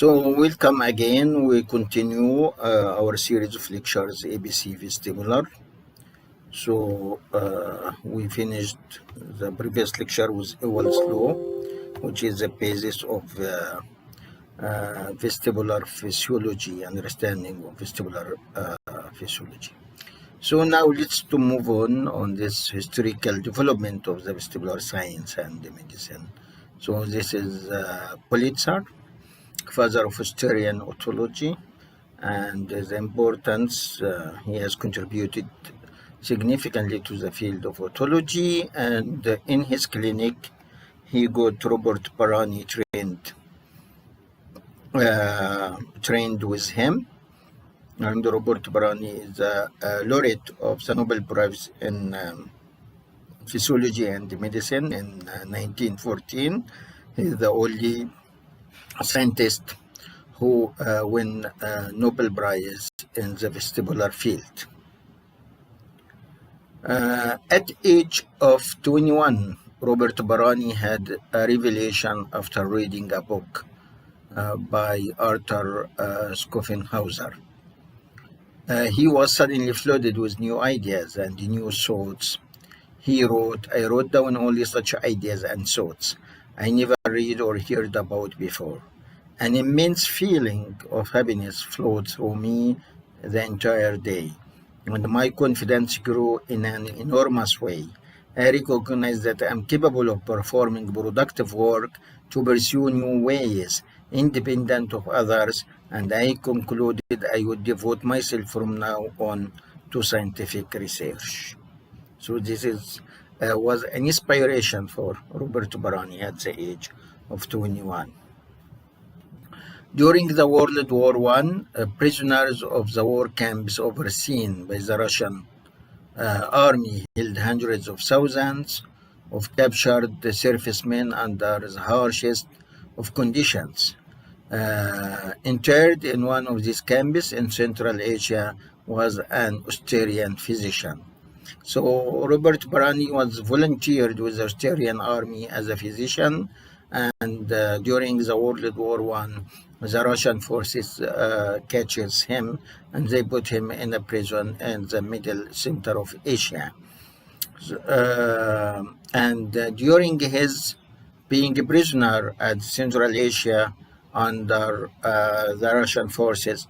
Welcome again. We continue our series of lectures, ABC Vestibular. We finished the previous lecture with Ewell's law, which is the basis of vestibular physiology, understanding of vestibular physiology. So now let's to move on this historical development of the vestibular science and the medicine. So this is Pulitzer, father of Austrian audiology, and the importance he has contributed significantly to the field of audiology. And in his clinic, he got Robert Barani trained with him. And Robert Barani is a laureate of the Nobel Prize in Physiology and Medicine in 1914. He's the only scientist who win Nobel Prize in the vestibular field. At age of 21, Robert Barani had a revelation after reading a book by Arthur Schopenhauer. He was suddenly flooded with new ideas and new thoughts. I wrote down only such ideas and thoughts I never read or heard about before. An immense feeling of happiness flowed through me the entire day, and my confidence grew in an enormous way. I recognized that I am capable of performing productive work to pursue new ways, independent of others, and I concluded I would devote myself from now on to scientific research. So this was an inspiration for Robert Barani at the age of 21. During the World War I, prisoners of the war camps overseen by the Russian army held hundreds of thousands of captured servicemen under the harshest of conditions. Interred in one of these camps in Central Asia was an Austrian physician. So Robert Barani was volunteered with the Austrian army as a physician, and during the World War I, the Russian forces catches him, and they put him in a prison in the middle center of Asia. During his being a prisoner at Central Asia under the Russian forces,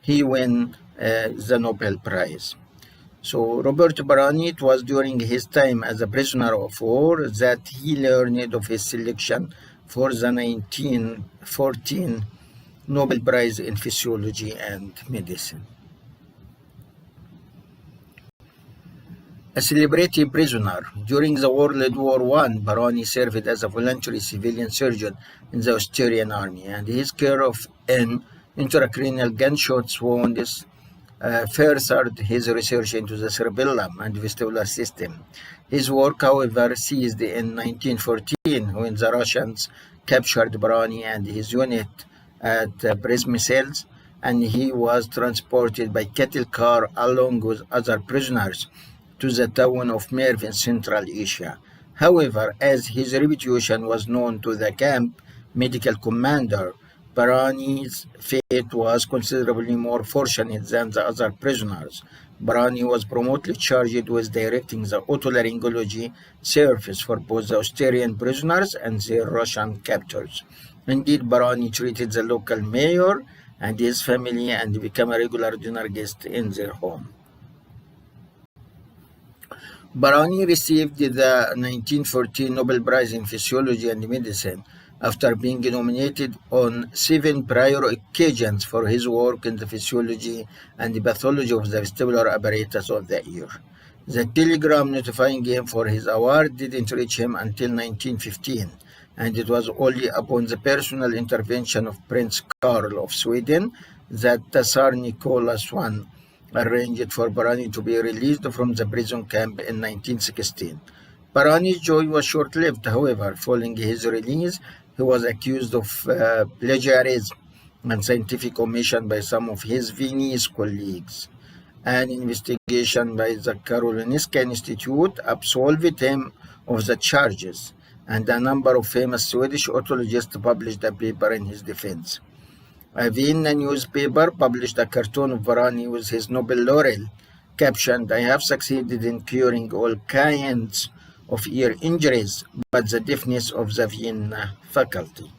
he won the Nobel Prize. So Robert Barani, it was during his time as a prisoner of war that he learned of his selection for the 1914 Nobel Prize in Physiology and Medicine. A celebrated prisoner. During the World War I, Barani served as a voluntary civilian surgeon in the Austrian army, and his care of intracranial gunshot wounds furthered his research into the cerebellum and vestibular system. His work, however, ceased in 1914 when the Russians captured Barani and his unit at Przemysl, and he was transported by cattle car along with other prisoners to the town of Merv in Central Asia. However, as his reputation was known to the camp medical commander, Barani's fate was considerably more fortunate than the other prisoners. Barani was promptly charged with directing the otolaryngology service for both the Austrian prisoners and their Russian captors. Indeed, Barani treated the local mayor and his family and became a regular dinner guest in their home. Barani received the 1914 Nobel Prize in Physiology and Medicine after being nominated on 7 prior occasions for his work in the physiology and the pathology of the vestibular apparatus of the ear. The telegram notifying him for his award didn't reach him until 1915, and it was only upon the personal intervention of Prince Karl of Sweden that Tsar Nicholas I arranged for Barani to be released from the prison camp in 1916. Barani's joy was short-lived, however. Following his release, he was accused of plagiarism and scientific omission by some of his Viennese colleagues. An investigation by the Karolinska Institute absolved him of the charges. and a number of famous Swedish otologists published a paper in his defense. A Vienna newspaper published a cartoon of Varani with his Nobel laurel captioned, "I have succeeded in curing all kinds of ear injuries, but the deafness of the Vienna faculty."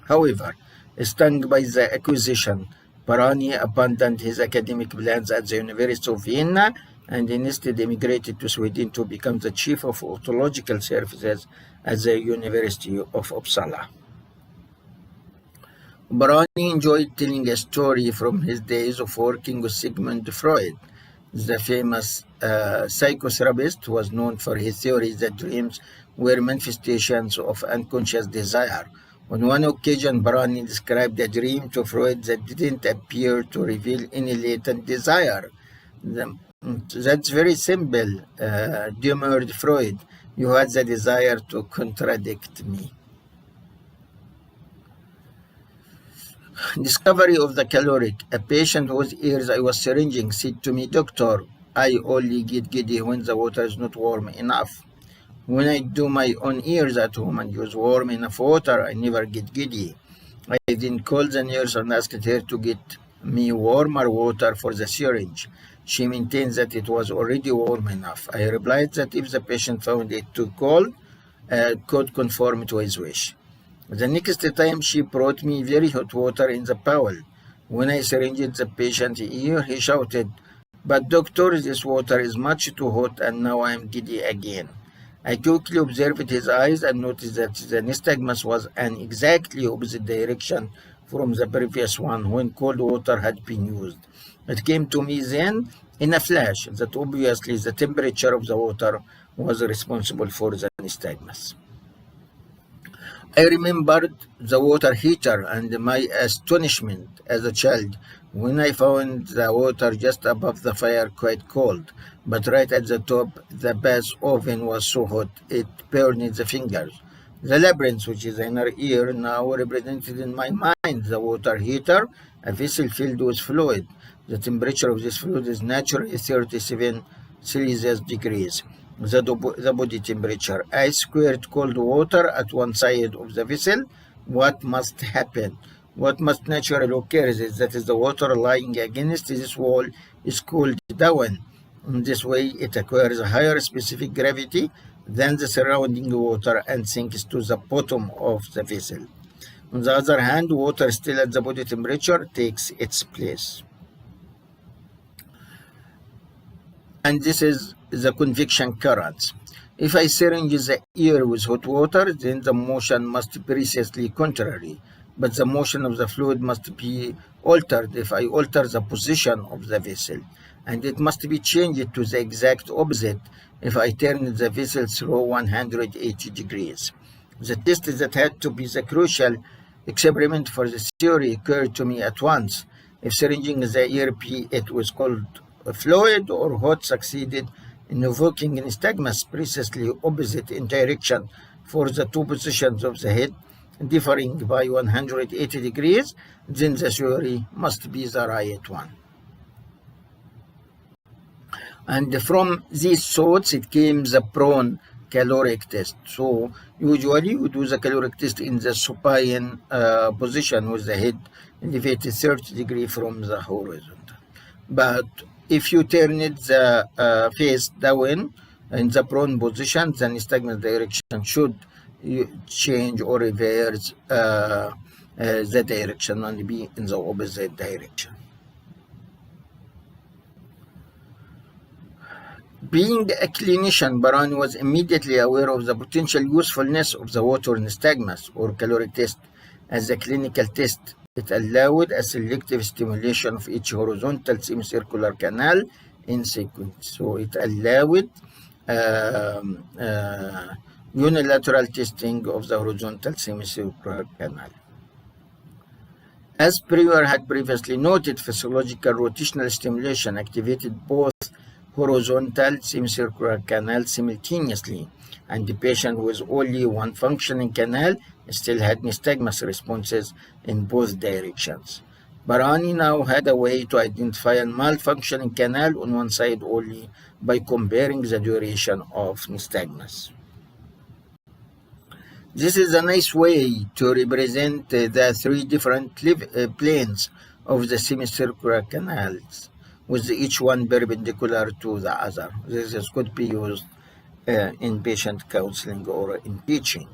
However, stung by the accusation, Varani abandoned his academic plans at the University of Vienna and instead emigrated to Sweden to become the chief of otological services at the University of Uppsala. Barani enjoyed telling a story from his days of working with Sigmund Freud. The famous psychotherapist was known for his theory that dreams were manifestations of unconscious desire. On one occasion, Barani described a dream to Freud that didn't appear to reveal any latent desire. That's very simple, demurred Freud. You had the desire to contradict me. Discovery of the caloric. A patient whose ears I was syringing said to me, "Doctor, I only get giddy when the water is not warm enough. When I do my own ears at home and use warm enough water, I never get giddy." I then called the nurse and asked her to get me warmer water for the syringe. She maintained that it was already warm enough. I replied that if the patient found it too cold, could conform to his wish. The next time she brought me very hot water in the bowl. When I syringed the patient's ear, he shouted, "But doctor, this water is much too hot and now I am giddy again." I quickly observed his eyes and noticed that the nystagmus was an exactly opposite direction from the previous one when cold water had been used. It came to me then in a flash that obviously the temperature of the water was responsible for the nystagmus. I remembered the water heater and my astonishment as a child when I found the water just above the fire quite cold, but right at the top the bath oven was so hot it burned the fingers. The labyrinth, which is inner ear, now represented in my mind the water heater, a vessel filled with fluid. The temperature of this fluid is naturally 37 Celsius degrees. The body temperature. Ice squared cold water at one side of the vessel. What must happen? What must naturally occur is that the water lying against this wall is cooled down. In this way, it acquires a higher specific gravity than the surrounding water and sinks to the bottom of the vessel. On the other hand, water still at the body temperature takes its place. And this is the convection currents. If I syringe the ear with hot water, then the motion must be precisely contrary, but the motion of the fluid must be altered if I alter the position of the vessel, and it must be changed to the exact opposite if I turn the vessel through 180 degrees. The test that had to be the crucial experiment for the theory occurred to me at once. If syringing the ear it was called fluid or hot succeeded in evoking nystagmus precisely opposite in direction for the two positions of the head, differing by 180 degrees, then the theory must be the right one. And from these thoughts, it came the prone caloric test. So usually we do the caloric test in the supine position with the head elevated 30 degrees from the horizon. But if you turn it the face down in the prone position, the nystagmus direction should change or reverse the direction and be in the opposite direction. Being a clinician, Barani was immediately aware of the potential usefulness of the water nystagmus or caloric test as a clinical test. It allowed a selective stimulation of each horizontal semicircular canal in sequence. So it allowed unilateral testing of the horizontal semicircular canal. As Brewer had previously noted, physiological rotational stimulation activated both horizontal semicircular canals simultaneously, and the patient with only one functioning canal still had nystagmus responses in both directions. Barani now had a way to identify a malfunctioning canal on one side only by comparing the duration of nystagmus. This is a nice way to represent the three different planes of the semicircular canals, with each one perpendicular to the other. This could be used in patient counseling or in teaching.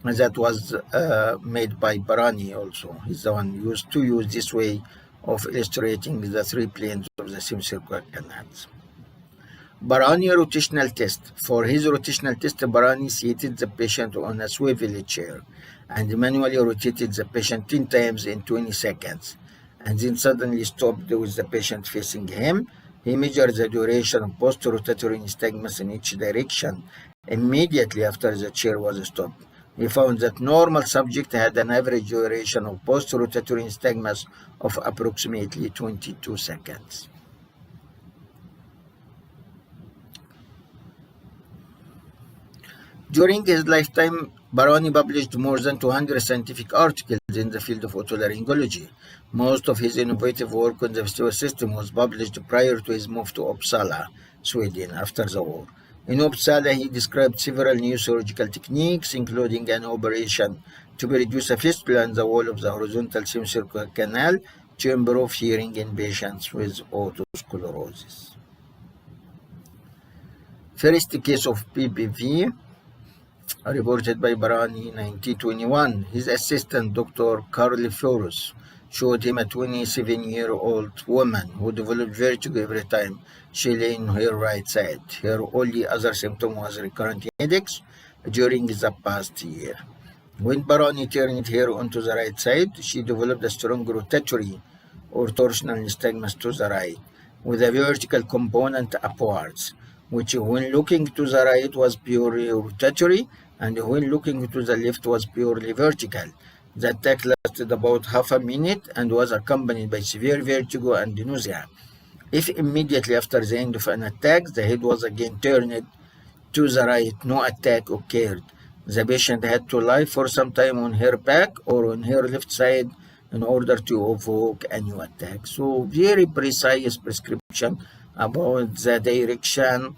And that was made by Barani also. He's the one used to use this way of illustrating the three planes of the semicircular canals. Barani rotational test. For his rotational test, Barani seated the patient on a swivel chair and manually rotated the patient 10 times in 20 seconds, and then suddenly stopped with the patient facing him. He measured the duration of post-rotatory nystagmus in each direction immediately after the chair was stopped. He found that normal subject had an average duration of post-rotatory nystagmus of approximately 22 seconds. During his lifetime, Barani published more than 200 scientific articles in the field of otolaryngology. Most of his innovative work on the vestibular system was published prior to his move to Uppsala, Sweden, after the war. In Uppsala, he described several new surgical techniques, including an operation to reduce a fistula in the wall of the horizontal semicircular canal to improve hearing in patients with otosclerosis. First case of PPV, reported by Barani in 1921. His assistant, Dr. Carl Flores, showed him a 27-year-old woman who developed vertigo every time she lay on her right side. Her only other symptom was recurrent headaches during the past year. When Barani turned her onto the right side, she developed a strong rotatory or torsional nystagmus to the right, with a vertical component upwards, which when looking to the right was purely rotatory, and when looking to the left was purely vertical. The attack lasted about half a minute and was accompanied by severe vertigo and nausea. If immediately after the end of an attack the head was again turned to the right, no attack occurred. The patient had to lie for some time on her back or on her left side in order to evoke a new attack. So very precise prescription about the direction,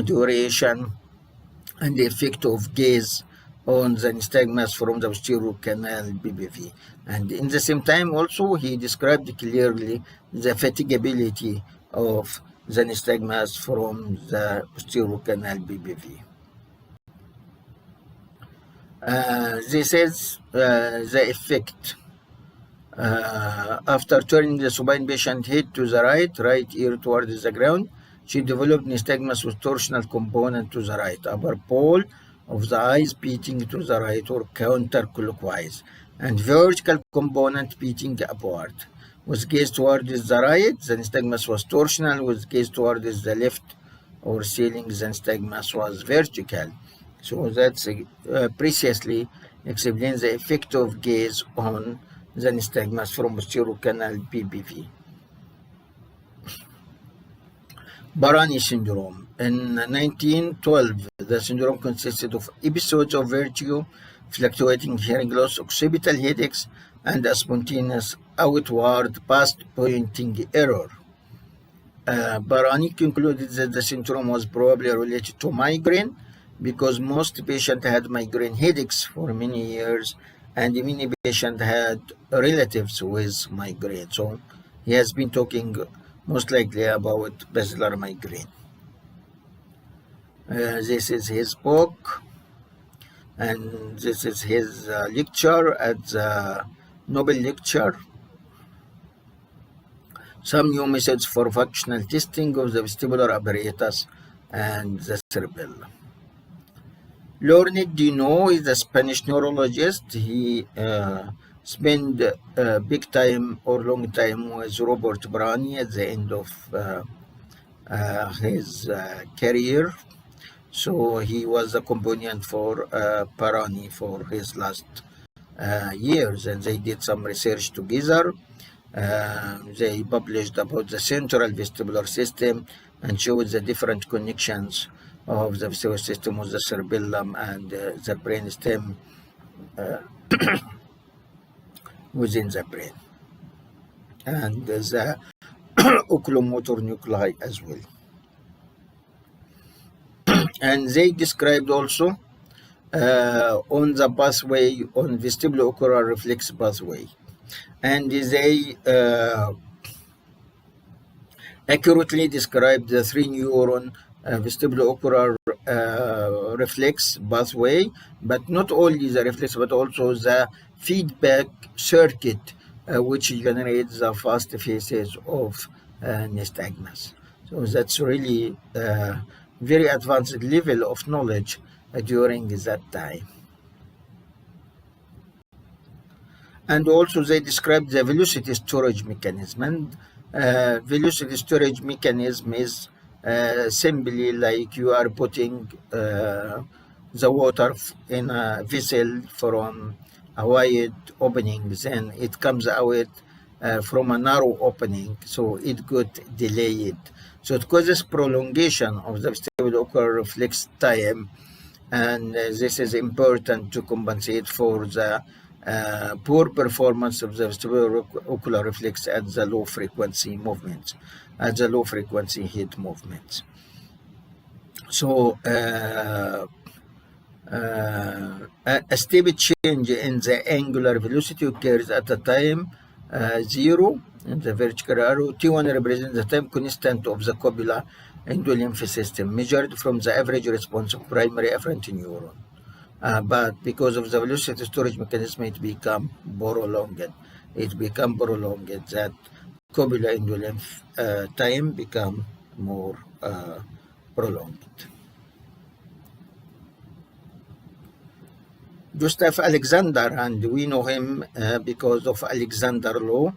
duration, and the effect of gaze on the nystagmus from the posterior canal BBV. And in the same time also he described clearly the fatigability of the nystagmus from the posterior canal BBV. This is the effect. After turning the supine patient head to the right ear towards the ground, she developed nystagmus with torsional component to the right, upper pole of the eyes beating to the right or counterclockwise, and vertical component beating upward. With gaze towards the right, the nystagmus was torsional. With gaze towards the left or ceiling, the nystagmus was vertical. So that's precisely explains the effect of gaze on the nystagmus from posterior canal BBV. Barani syndrome. In 1912, the syndrome consisted of episodes of vertigo, fluctuating hearing loss, occipital headaches, and a spontaneous outward past-pointing error. Barani concluded that the syndrome was probably related to migraine because most patients had migraine headaches for many years and many patients had relatives with migraine. So he has been talking most likely about basilar migraine. This is his book, and this is his lecture at the Nobel Lecture. Some new methods for functional testing of the vestibular apparatus and the cerebellum. Leonid Dino is a Spanish neurologist. He spent big time or long time with Robert Barani at the end of his career. So he was a companion for Barani for his last years, and they did some research together. They published about the central vestibular system and showed the different connections of the vestibular system with the cerebellum and the brain stem within the brain, and the oculomotor nuclei as well. And they described also on the pathway, on vestibulo-ocular reflex pathway. And they accurately describe the three neuron vestibulo-ocular reflex pathway, but not only the reflex, but also the feedback circuit which generates the fast phases of nystagmus. So that's really very advanced level of knowledge during that time. And also they described the velocity storage mechanism. And velocity storage mechanism is simply like you are putting the water in a vessel from a wide opening, then it comes out from a narrow opening, so it got delayed. So it causes prolongation of the vestibulo-ocular reflex time, and this is important to compensate for the poor performance of the vestibulo-ocular reflex at the low frequency movements, at the low frequency heat movements. So a step change in the angular velocity occurs at the time 0 in the vertical arrow. T1 represents the time constant of the copula endolymph system, measured from the average response of primary afferent neuron. But because of the velocity storage mechanism, it become prolonged. That copula endolymph time become more prolonged. Gustav Alexander, and we know him because of Alexander Law.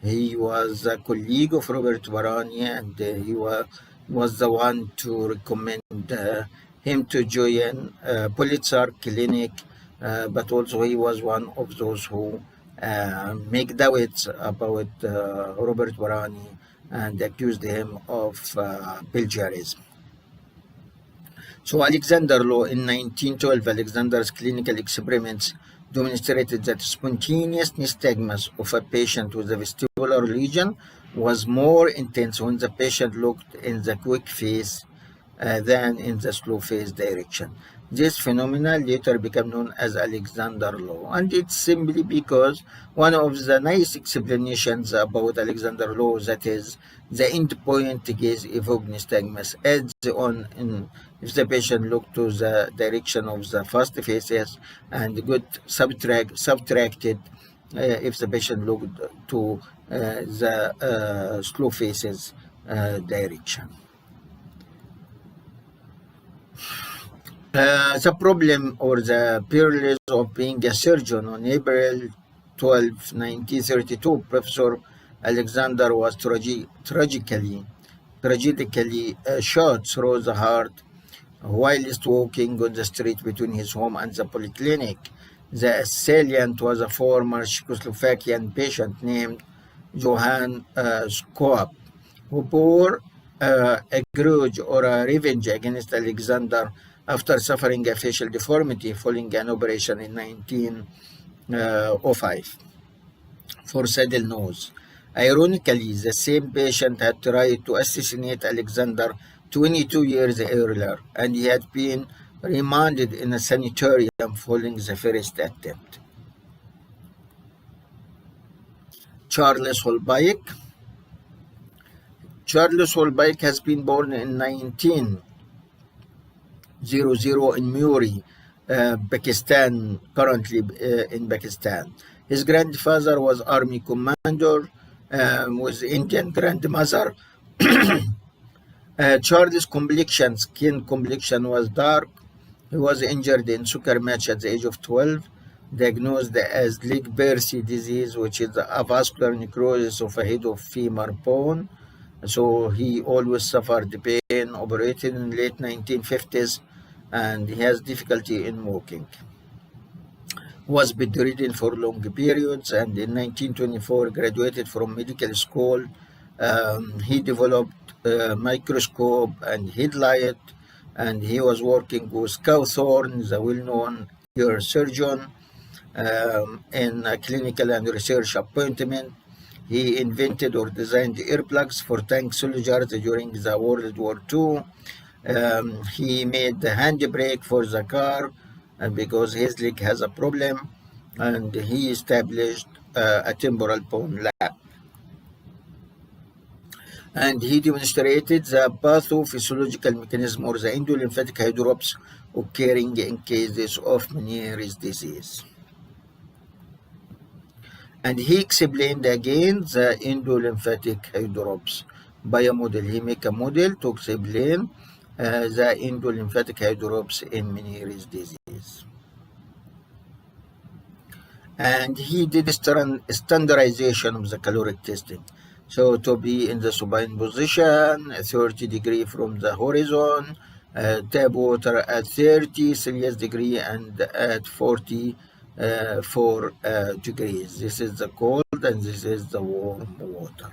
He was a colleague of Robert Barani, and he was the one to recommend him to join Pulitzer Clinic, but also he was one of those who make doubts about Robert Barani and accused him of plagiarism. So Alexander Law in 1912, Alexander's clinical experiments demonstrated that spontaneous nystagmus of a patient with a vestibular lesion was more intense when the patient looked in the quick phase than in the slow phase direction. This phenomenon later became known as Alexander Law, and it's simply because one of the nice explanations about Alexander Law, that is, the endpoint gaze evoked nystagmus adds on if the patient looked to the direction of the fast phases and got subtracted if the patient looked to the slow phases direction. The problem or the perils of being a surgeon. On April 12, 1932, Professor Alexander was tragically shot through the heart whilst walking on the street between his home and the polyclinic. The assailant was a former Czechoslovakian patient named Johann Skop, who bore a grudge or a revenge against Alexander after suffering a facial deformity following an operation in 1905 for saddle nose. Ironically, the same patient had tried to assassinate Alexander 22 years earlier, and he had been remanded in a sanitarium following the first attempt. Charles Holbein. Charles Holbein has been born in 1900 in Muri, Pakistan, currently in Pakistan. His grandfather was army commander with Indian grandmother. Charles' skin complexion was dark. He was injured in soccer match at the age of 12, diagnosed as Legg-Percy disease, which is a vascular necrosis of a head of femur bone. So he always suffered pain, operated in late 1950s, and he has difficulty in walking. Was bedridden for long periods, and in 1924 graduated from medical school. He developed a microscope and headlight, and he was working with Cawthorne, the well-known ear surgeon, in a clinical and research appointment. He invented or designed earplugs for tank soldiers during the World War II. He made the handbrake for the car because his leg has a problem, and he established a temporal bone lap. And he demonstrated the pathophysiological mechanism or the endolymphatic hydrops occurring in cases of Meniere's disease. And he explained again the endolymphatic hydrops by a model. He made a model to explain the endolymphatic hydrops in Meniere's disease. And he did standardization of the caloric testing. So to be in the supine position, 30 degrees from the horizon, tap water at 30 Celsius degree and at 44 degrees. This is the cold and this is the warm water.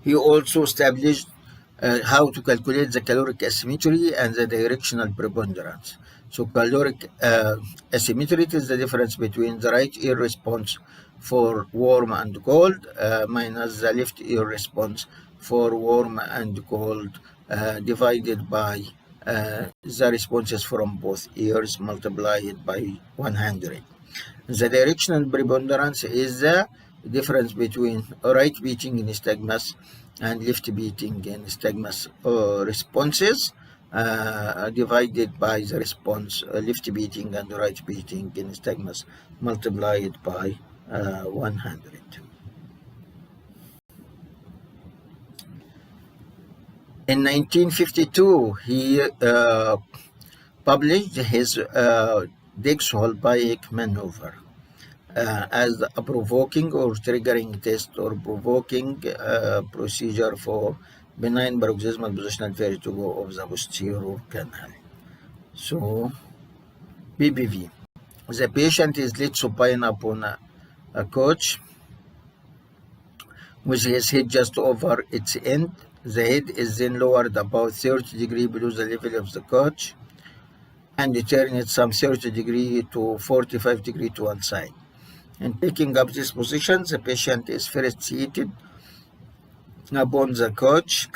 He also established how to calculate the caloric asymmetry and the directional preponderance. So caloric asymmetry is the difference between the right ear response for warm and cold minus the left ear response for warm and cold divided by the responses from both ears multiplied by 100. The directional preponderance is the difference between right beating nystagmus and left beating nystagmus responses divided by the response left beating and right beating nystagmus multiplied by 100. In 1952, he published his Dix-Holbein maneuver as a provoking or triggering test or provoking procedure for benign paroxysmal positional vertigo of the posterior canal. So, BPV. The patient is laid supine upon a couch with his head just over its end. The head is then lowered about 30 degrees below the level of the couch and turned some 30 degrees to 45 degrees to one side. In taking up this position, the patient is first seated upon the couch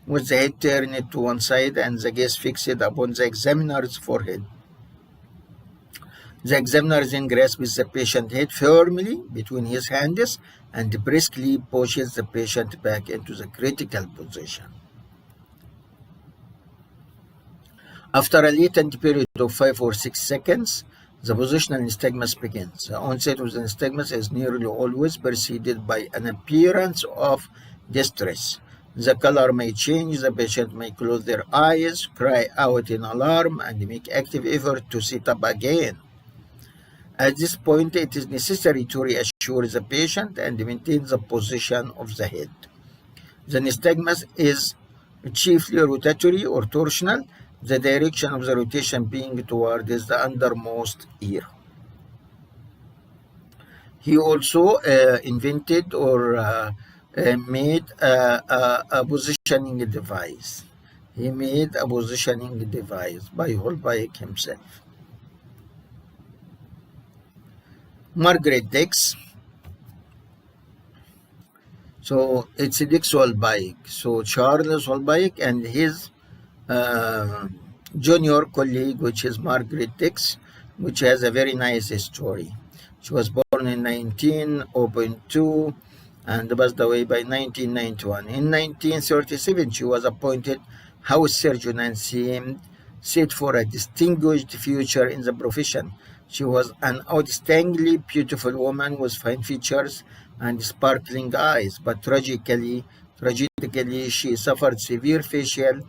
with the head turned to one side and the gaze fixed upon the examiner's forehead. The examiner then grasps the patient's head firmly between his hands and briskly pushes the patient back into the critical position. After a latent period of 5 or 6 seconds, the positional nystagmus begins. The onset of the nystagmus is nearly always preceded by an appearance of distress. The color may change, the patient may close their eyes, cry out in alarm, and make active effort to sit up again. At this point, it is necessary to reassure the patient and maintain the position of the head. The nystagmus is chiefly rotatory or torsional, the direction of the rotation being toward the undermost ear. He also invented or made a positioning device. He made a positioning device by Holbein himself. Margaret Dix. So it's Dix-Holbein. So Charles Holbein and his junior colleague, which is Margaret Dix, which has a very nice story. She was born in 1902 and passed away by 1991. In 1937, she was appointed house surgeon and seemed set for a distinguished future in the profession. She was an outstandingly beautiful woman with fine features and sparkling eyes, but tragically, she suffered severe facial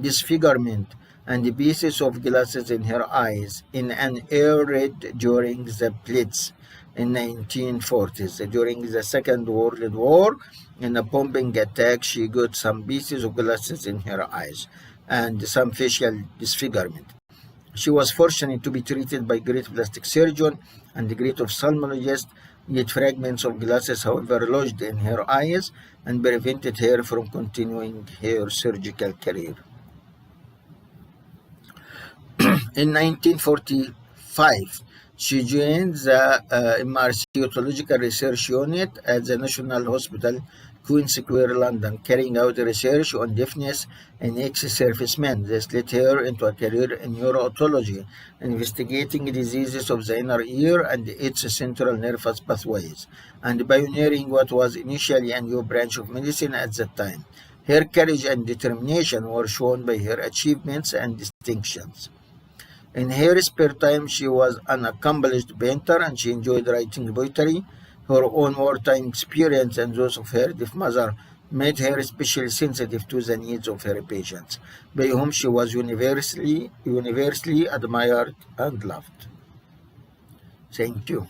disfigurement and pieces of glasses in her eyes in an air raid during the Blitz in 1940s. During the Second World War, in a bombing attack, she got some pieces of glasses in her eyes and some facial disfigurement. She was fortunate to be treated by great plastic surgeon and great ophthalmologist, yet fragments of glasses, however, lodged in her eyes and prevented her from continuing her surgical career. In 1945, she joined the MRC Audiological Research Unit at the National Hospital Queen Square, London, carrying out research on deafness in ex-servicemen. This led her into a career in neuro-otology, investigating diseases of the inner ear and its central nervous pathways, and pioneering what was initially a new branch of medicine at that time. Her courage and determination were shown by her achievements and distinctions. In her spare time, she was an accomplished painter and she enjoyed writing poetry. Her own wartime experience and those of her deaf mother made her especially sensitive to the needs of her patients, by whom she was universally admired and loved. Thank you.